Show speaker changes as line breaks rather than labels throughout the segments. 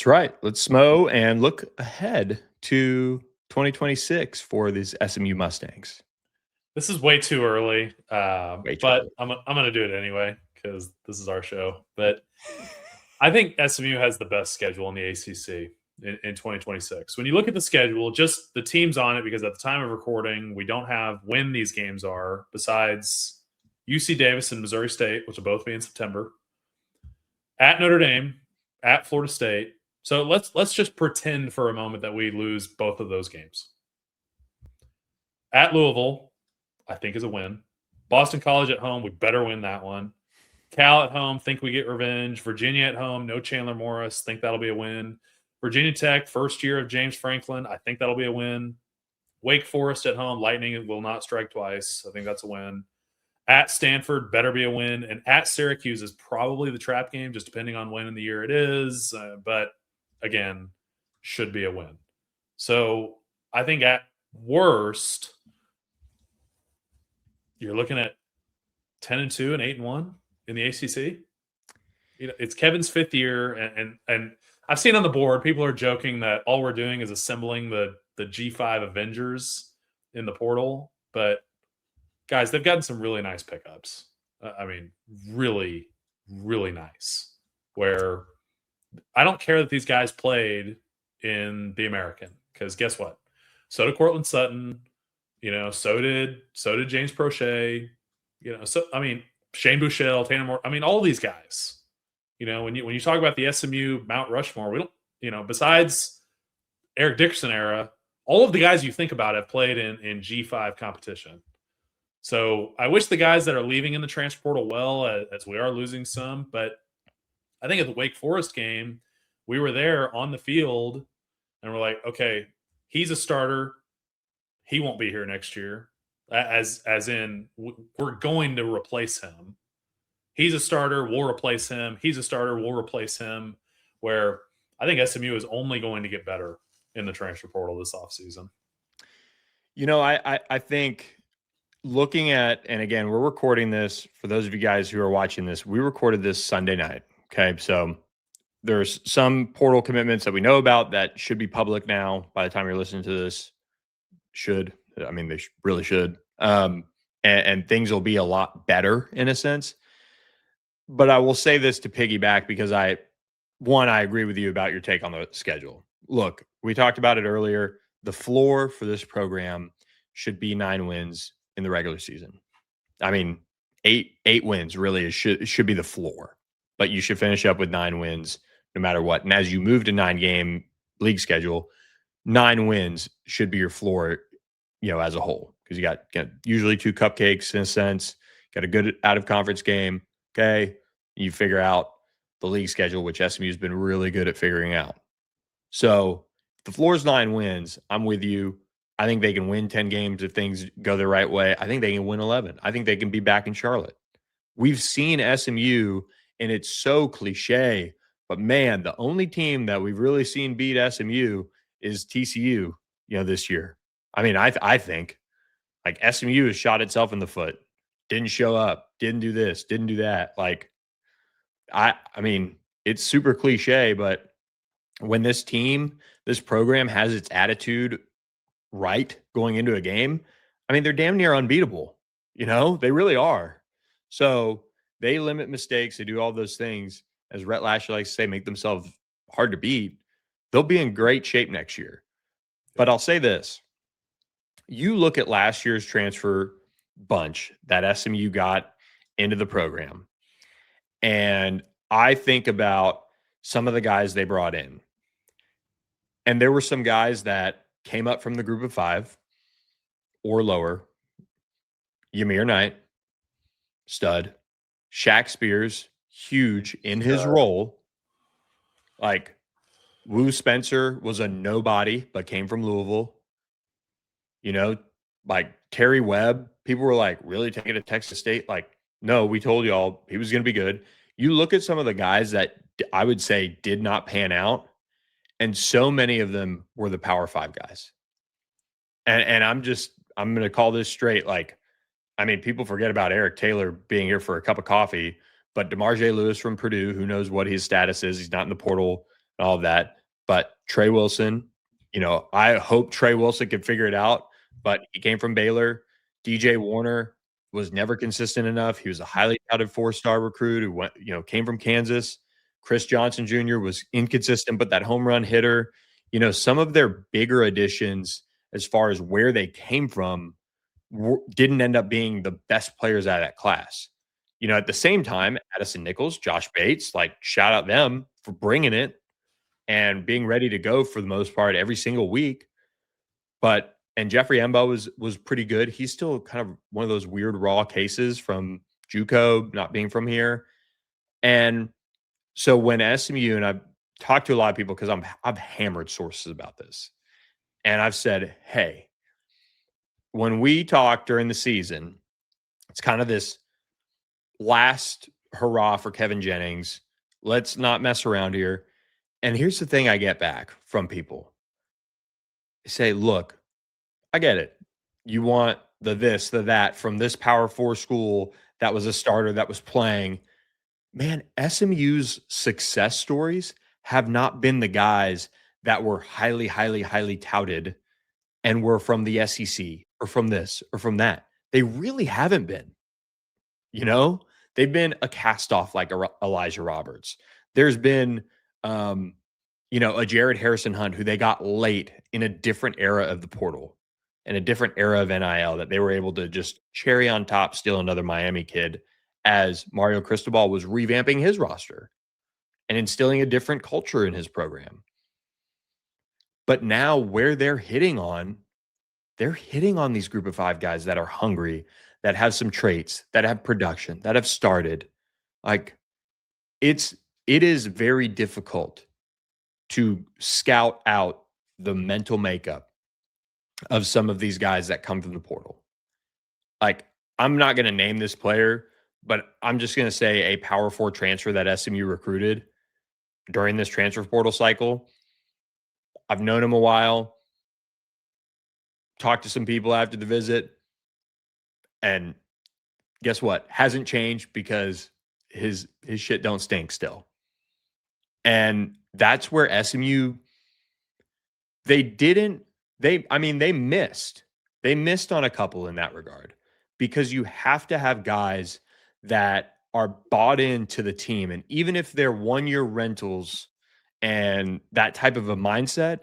That's right. Let's smo and look ahead to 2026 for these SMU Mustangs.
This is way too early,
Way too
but
early.
I'm going to do it anyway because this is our show. But I think SMU has the best schedule in the ACC in 2026. When you look at the schedule, just the teams on it, because at the time of recording, we don't have when these games are, besides UC Davis and Missouri State, which will both be in September, at Notre Dame, at Florida State. So let's just pretend for a moment that we lose both of those games. At Louisville, I think is a win. Boston College at home, we better win that one. Cal at home, think we get revenge. Virginia at home, no Chandler Morris, think that'll be a win. Virginia Tech, first year of James Franklin, I think that'll be a win. Wake Forest at home, Lightning will not strike twice. I think that's a win. At Stanford, better be a win. And at Syracuse is probably the trap game, just depending on when in the year it is. But again, should be a win. So I think at worst, you're looking at 10-2 and 8-1 in the ACC. You know, it's Kevin's fifth year, and I've seen on the board people are joking that all we're doing is assembling the G5 Avengers in the portal. But guys, they've gotten some really nice pickups. I mean, really, really nice. Where I don't care that these guys played in the American, because guess what? So did Cortland Sutton. You know, so did James Prochet. You know, so I mean, Shane Buechele, Tanner Moore. I mean, all these guys. You know, when you talk about the SMU Mount Rushmore, we don't. You know, besides Eric Dickerson era, all of the guys you think about have played in G5 competition. So I wish the guys that are leaving in the transfer portal well, as we are losing some. But I think at the Wake Forest game, we were there on the field, and we're like, okay, he's a starter. He won't be here next year. As in, we're going to replace him. He's a starter. We'll replace him. He's a starter. We'll replace him. Where I think SMU is only going to get better in the transfer portal this offseason.
You know, I think looking at, and again, we're recording this for those of you guys who are watching this. We recorded this Sunday night. Okay. So there's some portal commitments that we know about that should be public now by the time you're listening to this. I mean, they really should. And things will be a lot better in a sense. But I will say this to piggyback because I agree with you about your take on the schedule. Look, we talked about it earlier. The floor for this program should be 9 wins in the regular season. I mean, eight wins really should be the floor, but you should finish up with 9 wins no matter what. And as you move to 9-game league schedule, 9 wins should be your floor, you know, as a whole, because you got usually 2 cupcakes in a sense, got a good out-of-conference game, okay? You figure out the league schedule, which SMU has been really good at figuring out. So the floor's 9 wins. I'm with you. I think they can win 10 games if things go the right way. I think they can win 11. I think they can be back in Charlotte. We've seen SMU, and it's so cliche, but man, the only team that we've really seen beat SMU is TCU, you know, this year. I mean, I think like SMU has shot itself in the foot. Didn't show up, didn't do this, didn't do that. Like, I mean, it's super cliche, but when this program has its attitude right going into a game, I mean, they're damn near unbeatable. You know, they really are. So they limit mistakes. They do all those things. As Rhett Lashley likes to say, make themselves hard to beat. They'll be in great shape next year. But I'll say this. You look at last year's transfer bunch that SMU got into the program, and I think about some of the guys they brought in. And there were some guys that came up from the group of 5 or lower. Ymir Knight, stud. Shaq Spears, huge in his role. Like, Wu Spencer was a nobody, but came from Louisville. You know, like Terry Webb, people were like, really taking to Texas State? Like, no, we told y'all he was going to be good. You look at some of the guys that I would say did not pan out, and so many of them were the Power 5 guys. And I'm going to call this straight. Like, I mean, people forget about Eric Taylor being here for a cup of coffee, but DeMarge Lewis from Purdue, who knows what his status is. He's not in the portal. and all of that. But Trey Wilson, I hope Trey Wilson can figure it out, but he came from Baylor. DJ Warner was never consistent enough. He was a highly touted 4-star recruit who came from Kansas. Chris Johnson Jr. was inconsistent, but that home run hitter. Some of their bigger additions as far as where they came from didn't end up being the best players out of that class. At the same time, Addison Nichols, Josh Bates, shout out them for bringing it and being ready to go for the most part every single week. And Jeffrey Emba was pretty good. He's still kind of one of those weird raw cases from JUCO, not being from here. And so when SMU, and I've talked to a lot of people because I've hammered sources about this, and I've said, hey, when we talk during the season, it's kind of this last hurrah for Kevin Jennings. Let's not mess around here. And here's the thing I get back from people. They say, look, I get it. You want the this, the that from this Power 4 school that was a starter that was playing. Man, SMU's success stories have not been the guys that were highly, highly, highly touted and were from the SEC or from this or from that. They really haven't been. They've been a cast off like Elijah Roberts. There's been, a Jared Harrison Hunt who they got late in a different era of the portal, in a different era of NIL that they were able to just cherry on top, steal another Miami kid as Mario Cristobal was revamping his roster and instilling a different culture in his program. But now where they're hitting on these group of 5 guys that are hungry, that have some traits, that have production, that have started. It is very difficult to scout out the mental makeup of some of these guys that come from the portal. I'm not going to name this player, but I'm just going to say a Power 4 transfer that SMU recruited during this transfer portal cycle. I've known him a while, talked to some people after the visit, and guess what? Hasn't changed because his shit don't stink still. And that's where SMU, they missed. They missed on a couple in that regard because you have to have guys that are bought into the team. And even if they're 1-year rentals and that type of a mindset,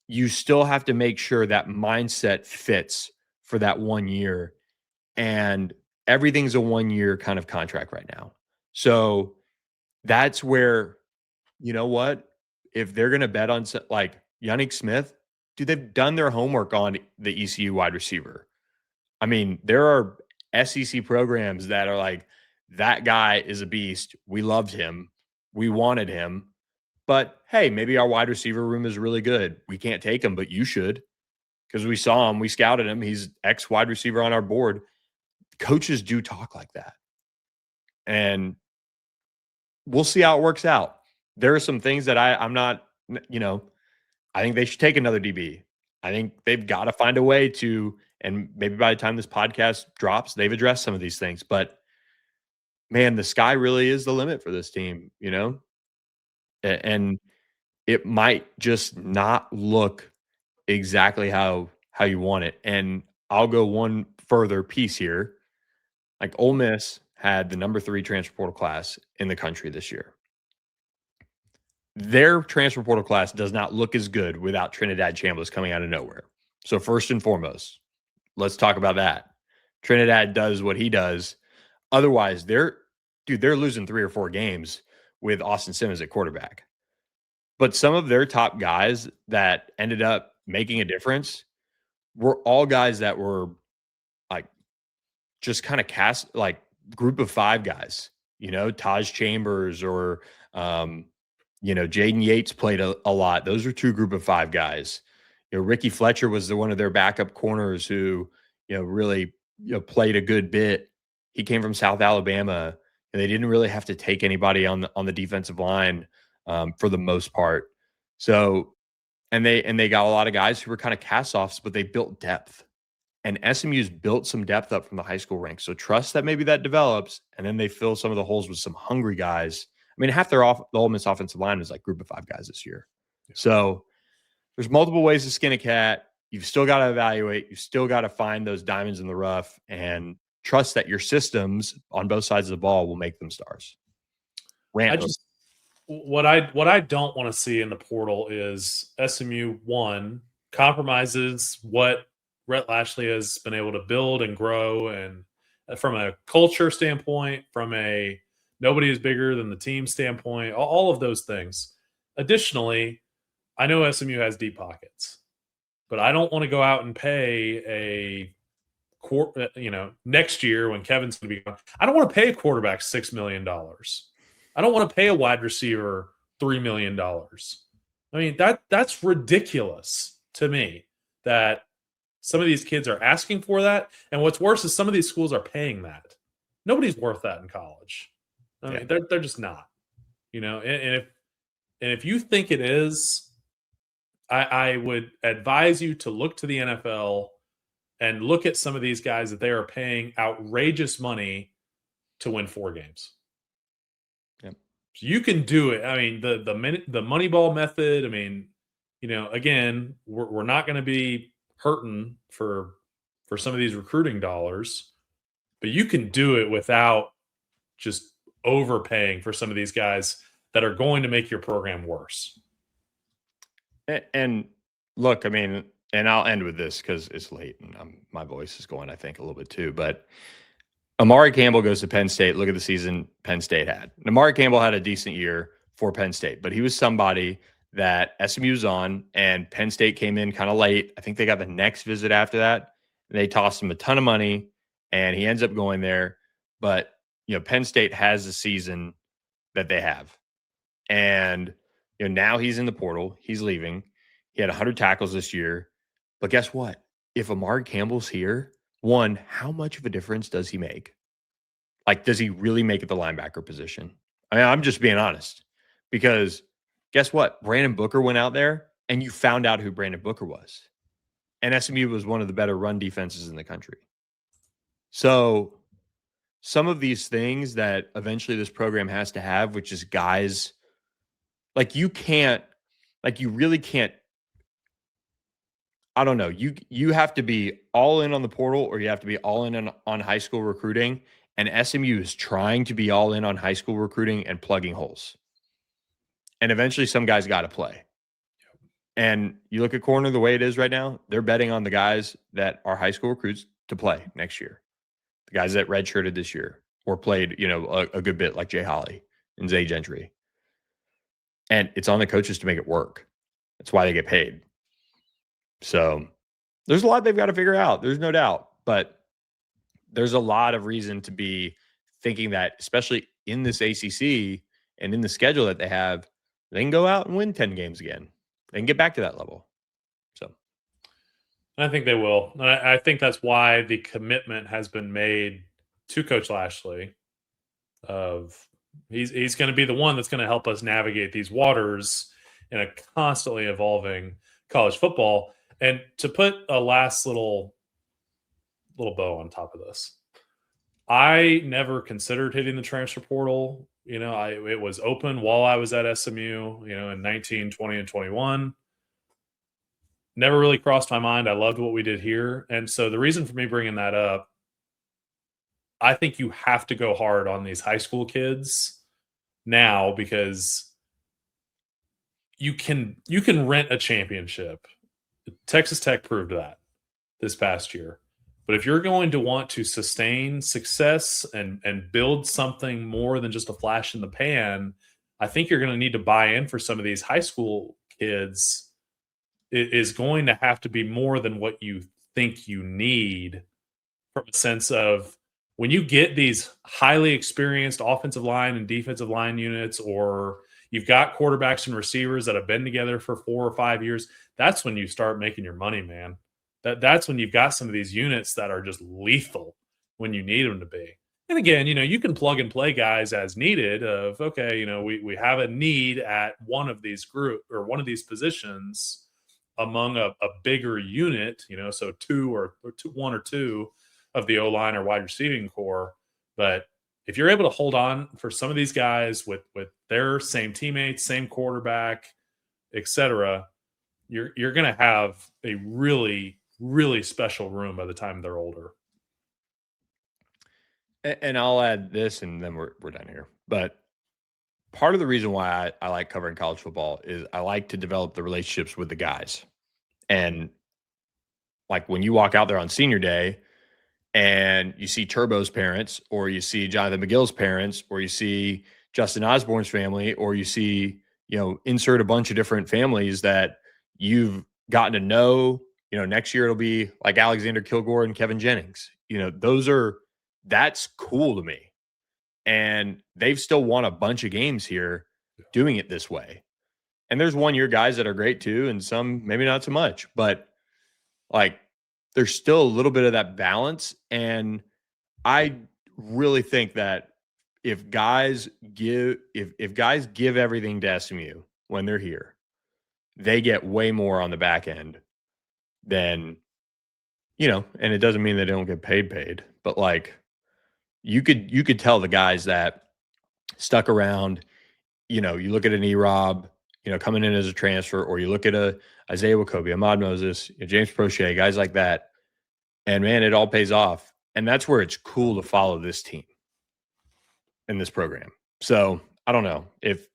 you still have to make sure that mindset fits for that 1 year. And everything's a 1-year kind of contract right now. So that's where, you know what? If they're going to bet on Yannick Smith, dude, they've done their homework on the ECU wide receiver. I mean, there are SEC programs that are like, that guy is a beast. We loved him. We wanted him. But hey, maybe our wide receiver room is really good. We can't take him, but you should, because we saw him. We scouted him. He's ex wide receiver on our board. Coaches do talk like that. And we'll see how it works out. There are some things that I'm not, I think they should take another DB. I think they've got to find a way to, and maybe by the time this podcast drops, they've addressed some of these things. But man, the sky really is the limit for this team, and it might just not look exactly how you want it. And I'll go one further piece here. Ole Miss had the number 3 transfer portal class in the country this year. Their transfer portal class does not look as good without Trinidad Chambliss coming out of nowhere. So first and foremost, let's talk about that. Trinidad does what he does. Otherwise, they're losing 3 or 4 games with Austin Simmons at quarterback. But some of their top guys that ended up making a difference were all guys that were just kind of cast group of 5 guys, Taj Chambers or, Jaden Yates played a lot. Those are 2 group of 5 guys. Ricky Fletcher was one of their backup corners who, really, played a good bit. He came from South Alabama, and they didn't really have to take anybody on the defensive line for the most part. So, and they got a lot of guys who were kind of cast-offs, but they built depth. And SMU's built some depth up from the high school ranks. So trust that maybe that develops, and then they fill some of the holes with some hungry guys mean, half the Ole Miss offensive line was like group of 5 guys this year. So there's multiple ways to skin a cat. You've still got to evaluate. You've still got to find those diamonds in the rough and trust that your systems on both sides of the ball will make them stars.
What I don't want to see in the portal is SMU compromises what Rhett Lashley has been able to build and grow, and from a culture standpoint, from a nobody is bigger than the team standpoint, all of those things. Additionally, I know SMU has deep pockets, but I don't want to go out and pay next year when Kevin's going to be gone. I don't want to pay a quarterback $6 million. I don't want to pay a wide receiver $3 million. I mean, that's ridiculous to me that some of these kids are asking for that. And what's worse is some of these schools are paying that. Nobody's worth that in college. I mean, they're just not. And if you think it is, I would advise you to look to the NFL and look at some of these guys that they are paying outrageous money to win 4 games.
Yep.
So you can do it. I mean, the Moneyball method. I mean, again, we're not going to be hurting for some of these recruiting dollars, but you can do it without just overpaying for some of these guys that are going to make your program worse.
And look, I mean, and I'll end with this because it's late and my voice is going, I think, a little bit too. But Amari Campbell goes to Penn State. Look at the season Penn State had. And Amari Campbell had a decent year for Penn State, but he was somebody that SMU's on, and Penn State came in kind of late. I think they got the next visit after that. And they tossed him a ton of money, and he ends up going there. But, Penn State has the season that they have. And, now he's in the portal. He's leaving. He had 100 tackles this year. But guess what? If Amari Campbell's here, one, how much of a difference does he make? Like, does he really make it the linebacker position? I mean, I'm just being honest. Because guess what? Brandon Booker went out there, and you found out who Brandon Booker was. And SMU was one of the better run defenses in the country. So some of these things that eventually this program has to have, which is guys, like you really can't, I don't know. You have to be all in on the portal, or you have to be all in on high school recruiting. And SMU is trying to be all in on high school recruiting and plugging holes. And eventually some guys got to play. And you look at corner the way it is right now, they're betting on the guys that are high school recruits to play next year. The guys that redshirted this year or played, a good bit, like Jay Holly and Zay Gentry. And it's on the coaches to make it work. That's why they get paid. So there's a lot they've got to figure out. There's no doubt. But there's a lot of reason to be thinking that, especially in this ACC and in the schedule that they have, they can go out and win 10 games again. They can get back to that level. So
I think they will. I think that's why the commitment has been made to Coach Lashley of he's going to be the one that's going to help us navigate these waters in a constantly evolving college football. And to put a last little bow on top of this, I never considered hitting the transfer portal. It was open while I was at SMU, in 19, 20, and 21. Never really crossed my mind. I loved what we did here. And so the reason for me bringing that up, I think you have to go hard on these high school kids now, because you can rent a championship. Texas Tech proved that this past year. But if you're going to want to sustain success and build something more than just a flash in the pan, I think you're going to need to buy in for some of these high school kids. It is going to have to be more than what you think you need, from a sense of when you get these highly experienced offensive line and defensive line units, or you've got quarterbacks and receivers that have been together for 4 or 5 years, that's when you start making your money, man. That's when you've got some of these units that are just lethal when you need them to be. And again, you can plug and play guys as needed of, okay, we have a need at one of these group or one of these positions among a bigger unit, so one or two of the O-line or wide receiving core. But if you're able to hold on for some of these guys with their same teammates, same quarterback, etc., you're going to have a really, really special room by the time they're older.
And I'll add this, and then we're done here. But part of the reason why I like covering college football is I like to develop the relationships with the guys. And like when you walk out there on senior day and you see Turbo's parents, or you see Jonathan McGill's parents, or you see Justin Osborne's family, or you see, insert a bunch of different families that you've gotten to know. Next year it'll be like Alexander Kilgore and Kevin Jennings. That's cool to me. And they've still won a bunch of games here doing it this way. And there's 1-year guys that are great too, and some maybe not so much. But like, there's still a little bit of that balance. And I really think that if guys give everything to SMU when they're here, they get way more on the back end than, and it doesn't mean they don't get paid, but like you could tell the guys that stuck around, you look at an E-Rob, coming in as a transfer, or you look at a Isaiah Wachovia, Ahmad Moses, James Prochet, guys like that. And man, it all pays off. And that's where it's cool to follow this team in this program. So I don't know if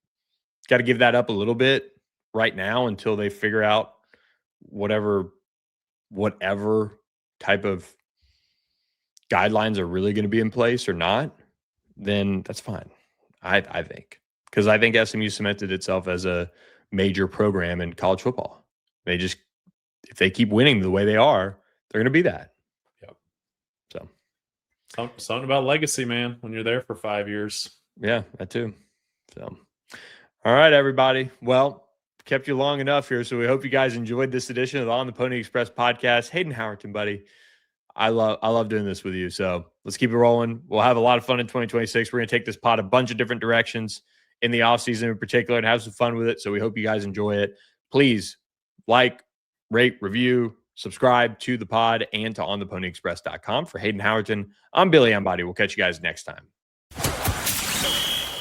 got to give that up a little bit right now until they figure out whatever type of guidelines are really going to be in place or not, then that's fine. I think, because I think SMU cemented itself as a major program in college football. If they keep winning the way they are, they're going to be that.
Yep.
So
something about legacy, man, when you're there for 5 years.
Yeah, that too. So, all right, everybody. Well, kept you long enough here, so we hope you guys enjoyed this edition of the On the Pony Express podcast. Hayden Howerton, buddy, I love doing this with you. So let's keep it rolling. We'll have a lot of fun in 2026. We're going to take this pod a bunch of different directions in the offseason in particular and have some fun with it. So we hope you guys enjoy it. Please like, rate, review, subscribe to the pod and to ontheponyexpress.com. For Hayden Howerton, I'm Billy Embody. We'll catch you guys next time.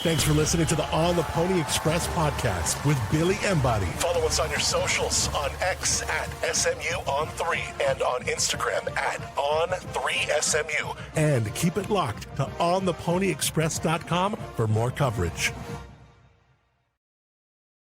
Thanks for listening to the On the Pony Express podcast with Billy Embody. Follow us on your socials on X at SMU_on3 and on Instagram at On3SMU. And keep it locked to ontheponyexpress.com for more coverage.